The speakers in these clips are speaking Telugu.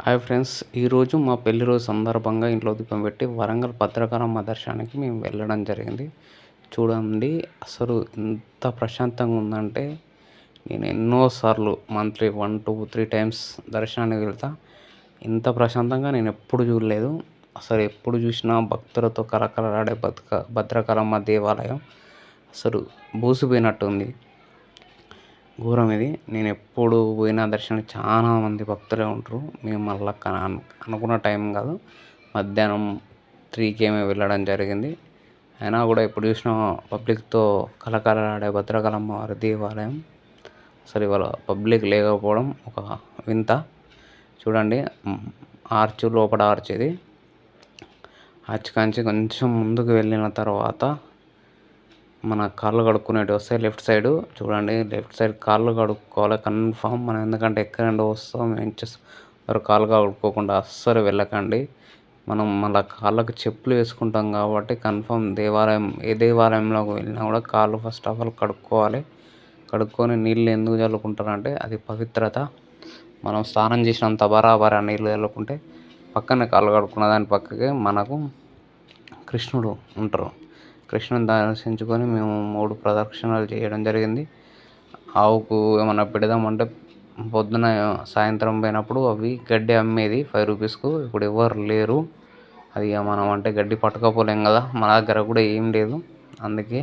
హాయ్ ఫ్రెండ్స్, ఈరోజు మా పెళ్లి రోజు సందర్భంగా ఇంట్లో దీపం పెట్టి వరంగల్ భద్రకాళమ్మ దర్శనానికి మేము వెళ్ళడం జరిగింది. చూడండి, అసలు ఎంత ప్రశాంతంగా ఉందంటే నేను ఎన్నోసార్లు మంత్లీ 1, 2, 3 టైమ్స్ దర్శనానికి వెళ్తా. ఇంత ప్రశాంతంగా నేను ఎప్పుడు చూడలేదు. అసలు ఎప్పుడు చూసినా భక్తులతో కరకరలాడే భద్రకాళమ్మ దేవాలయం అసలు బూసిపోయినట్టుంది. ఘోరం ఇది. నేను ఎప్పుడు పోయిన దర్శనానికి చాలా మంది భక్తులే ఉంటారు. మేము మళ్ళీ అనుకున్న టైం కాదు, మధ్యాహ్నం 3కి వెళ్ళడం జరిగింది. అయినా కూడా ఎప్పుడు చూసినా పబ్లిక్తో కలకలలాడే భద్రకాళమ్మ వారి దేవాలయం. అసలు ఇవాళ పబ్లిక్ లేకపోవడం ఒక వింత. చూడండి, ఆర్చ్ లోపల ఆర్చ్ ఇది. ఆర్చ్ కాంచి కొంచెం ముందుకు వెళ్ళిన తర్వాత మన కాళ్ళు కడుక్కునేవి వస్తాయి. లెఫ్ట్ సైడ్ చూడండి, లెఫ్ట్ సైడ్ కాళ్ళు కడుక్కోవాలి కన్ఫామ్. మనం ఎందుకంటే ఎక్కడ నుండి వస్తాం వారు కాళ్ళు కడుక్కోకుండా అస్సలు వెళ్ళకండి. మనం మళ్ళీ కాళ్ళకు చెప్పులు వేసుకుంటాం కాబట్టి కన్ఫామ్ ఏ దేవాలయంలోకి వెళ్ళినా కూడా కాళ్ళు ఫస్ట్ ఆఫ్ ఆల్ కడుక్కోవాలి. కడుక్కొని నీళ్ళు ఎందుకు చల్లుకుంటారంటే అది పవిత్రత. మనం స్నానం చేసినంత బరాబర్ నీళ్ళు చల్లుకుంటే పక్కనే కాళ్ళు కడుక్కున్న దాని పక్కకే మనకు కృష్ణుడు ఉంటారు. కృష్ణుని దర్శించుకొని మేము 3 ప్రదక్షిణలు చేయడం జరిగింది. ఆవుకు ఏమన్నా పెడదామంటే పొద్దున సాయంత్రం పోయినప్పుడు అవి గడ్డి అమ్మేది 5 రూపీస్కు. ఇప్పుడు ఎవరు లేరు. అది మనం అంటే గడ్డి పట్టుకపోలేం కదా, మన దగ్గర కూడా ఏం లేదు. అందుకే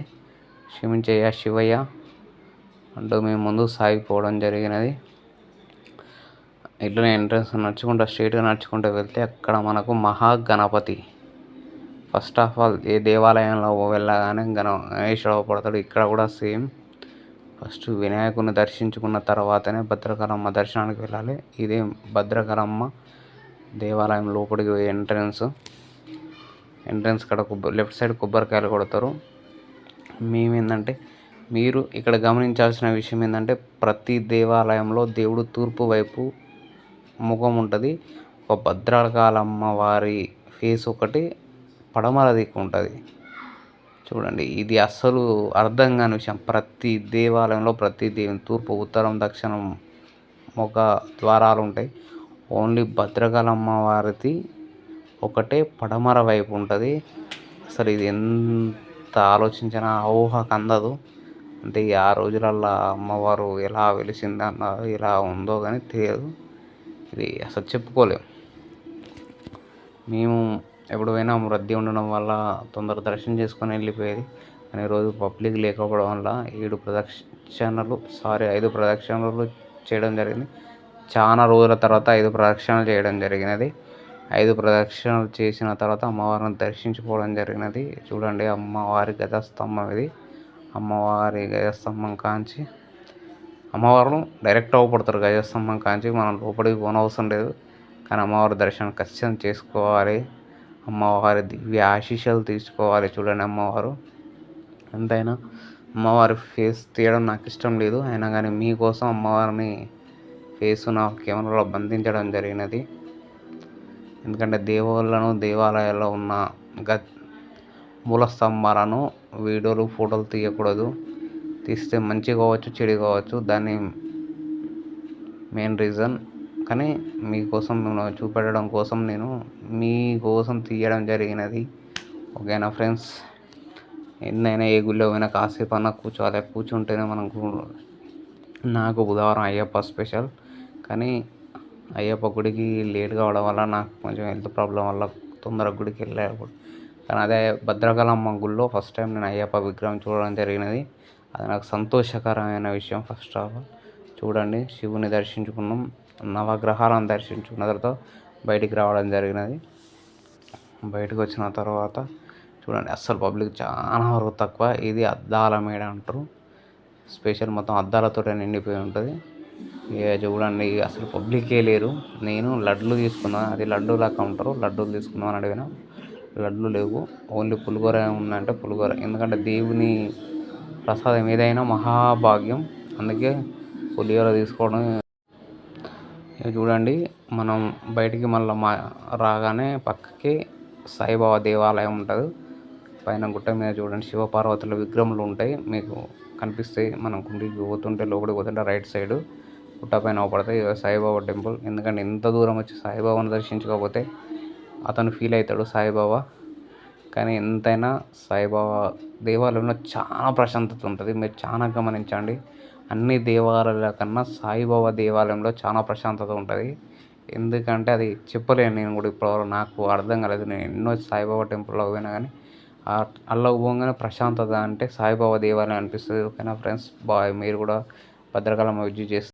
క్షమించయ్యా శివయ్య అంటూ మేము ముందుకు సాగిపోవడం జరిగినది. ఇట్లనే ఎంట్రన్స్ స్ట్రైట్గా నడుచుకుంటూ వెళ్తే అక్కడ మనకు మహాగణపతి. ఫస్ట్ ఆఫ్ ఆల్ ఏ దేవాలయంలో వెళ్ళగానే గణేశ్వరరావు పడతాడు. ఇక్కడ కూడా సేమ్. ఫస్ట్ వినాయకుని దర్శించుకున్న తర్వాతనే భద్రకాళమ్మ దర్శనానికి వెళ్ళాలి. ఇదే భద్రకాళమ్మ దేవాలయం లోపలికి పోయే ఎంట్రన్స్ కాడ లెఫ్ట్ సైడ్ కొబ్బరికాయలు కొడతారు. మేమేందంటే మీరు ఇక్కడ గమనించాల్సిన విషయం ఏంటంటే ప్రతి దేవాలయంలో దేవుడు తూర్పు వైపు ముఖం ఉంటుంది. ఒక భద్రకాళమ్మ వారి ఫేస్ ఒకటి పడమర దిక్కు ఉంటుంది. చూడండి, ఇది అస్సలు అర్థం కాని విషయం. ప్రతి దేవాలయంలో ప్రతి దేవుని తూర్పు, ఉత్తరం, దక్షిణం ముఖ ద్వారాలు ఉంటాయి. ఓన్లీ భద్రకాళమ్మ వారిది ఒకటే పడమర వైపు ఉంటుంది. అసలు ఇది ఎంత ఆలోచించినా ఊహకు అందదు. అంటే ఆ రోజులల్లో అమ్మవారు ఎలా వెలిసిందన్న ఎలా ఉందో కానీ తెలియదు. ఇది అసలు చెప్పుకోలేము. మేము ఎప్పుడు పోయినా రద్దీ ఉండడం వల్ల తొందర దర్శనం చేసుకొని వెళ్ళిపోయేది. కానీ ఈరోజు పబ్లిక్ లేకపోవడం వల్ల 5 ప్రదక్షిణలు చేయడం జరిగింది. చాలా రోజుల తర్వాత 5 ప్రదక్షిణలు చేయడం జరిగినది. 5 ప్రదక్షిణలు చేసిన తర్వాత అమ్మవారిని దర్శించుకోవడం జరిగినది. చూడండి, అమ్మవారి గజస్తంభం ఇది. అమ్మవారి గజస్తంభం కాంచి అమ్మవారు డైరెక్ట్ అవపడతారు. గజస్తంభం కాంచి మనం లోపలికి పోనవసరం లేదు. కానీ అమ్మవారి దర్శనం ఖచ్చితంగా చేసుకోవాలి. అమ్మవారి దివ్య ఆశీస్సులు తీసుకోవాలి. చూడండి, అమ్మవారు ఎంతైనా అమ్మవారి ఫేస్ తీయడం నాకు ఇష్టం లేదు. అయినా కానీ మీకోసం అమ్మవారిని ఫేస్ నా కెమెరాలో బంధించడం జరిగినది. ఎందుకంటే దేవాలయాల్లో ఉన్న మూల స్తంభాలను వీడియోలు, ఫోటోలు తీయకూడదు. తీస్తే మంచి కావచ్చు, చెడు కావచ్చు, దాన్ని మెయిన్ రీజన్. కానీ మీకోసం చూపెట్టడం కోసం నేను మీకోసం తీయడం జరిగినది. ఓకేనా ఫ్రెండ్స్, ఎన్నైనా ఏ గుళ్ళో పోయినా కాసేపు అన్నా కూర్చోవాలి. కూర్చుంటేనే నాకు బుధవారం అయ్యప్ప స్పెషల్. కానీ అయ్యప్ప గుడికి లేట్ కావడం వల్ల నాకు కొంచెం హెల్త్ ప్రాబ్లం వల్ల తొందరగా గుడికి వెళ్ళకూడదు. కానీ అదే భద్రకాళమ్మ గుడిలో ఫస్ట్ టైం నేను అయ్యప్ప విగ్రహం చూడడం జరిగినది. అది నాకు సంతోషకరమైన విషయం. ఫస్ట్ ఆఫ్ ఆల్ చూడండి, శివుని దర్శించుకున్నాం. నవగ్రహాలను దర్శించుకున్న తర్వాత బయటికి రావడం జరిగినది. బయటకు వచ్చిన తర్వాత చూడండి, అస్సలు పబ్లిక్ చాలా వరకు తక్కువ. ఇది అద్దాల మేడ అంటారు. స్పెషల్ మొత్తం అద్దాలతో నిండిపోయి ఉంటుంది. ఇక చూడండి, అసలు పబ్లికే లేరు. నేను లడ్లు తీసుకున్నాను. అది లడ్డూలా కౌంటరు. లడ్డూలు తీసుకుందామని అడిగిన లడ్లు లేవు. ఓన్లీ పులిహోర ఉందంటే పులిహోర. ఎందుకంటే దేవుని ప్రసాదం ఏదైనా మహాభాగ్యం. అందుకే పులిహోర తీసుకోవడం. చూడండి, మనం బయటికి మళ్ళీ రాగానే పక్కకి సాయిబాబా దేవాలయం ఉంటుంది. పైన గుట్ట మీద చూడండి శివపార్వతుల విగ్రహములు ఉంటాయి, మీకు కనిపిస్తాయి. మనం గుడికి పోతుంటే లోపలికి పోతుంటే రైట్ సైడ్ పుట్టపైన అవపడుతుంది. ఇక సాయిబాబా టెంపుల్. ఎందుకంటే ఇంత దూరం వచ్చి సాయిబాబాను దర్శించుకోకపోతే అతను ఫీల్ అవుతాడు సాయిబాబా. కానీ ఎంతైనా సాయిబాబా దేవాలయంలో చాలా ప్రశాంతత ఉంటుంది. మీరు చాలా గమనించండి. అన్ని దేవాలయాల కన్నా సాయిబాబా దేవాలయంలో చాలా ప్రశాంతత ఉంటుంది. ఎందుకంటే అది చెప్పలేను నేను కూడా ఇప్పటివరకు నాకు అర్థం కాలేదు. నేను ఎన్నో సాయిబాబా టెంపుల్లోకి పోయినా కానీ అందులోకి పోగానే ప్రశాంతత అంటే సాయిబాబా దేవాలయం అనిపిస్తుంది. ఓకేనా ఫ్రెండ్స్, బాయ్. మీరు కూడా భద్రకాళమ్మ విజిట్ చేస్తే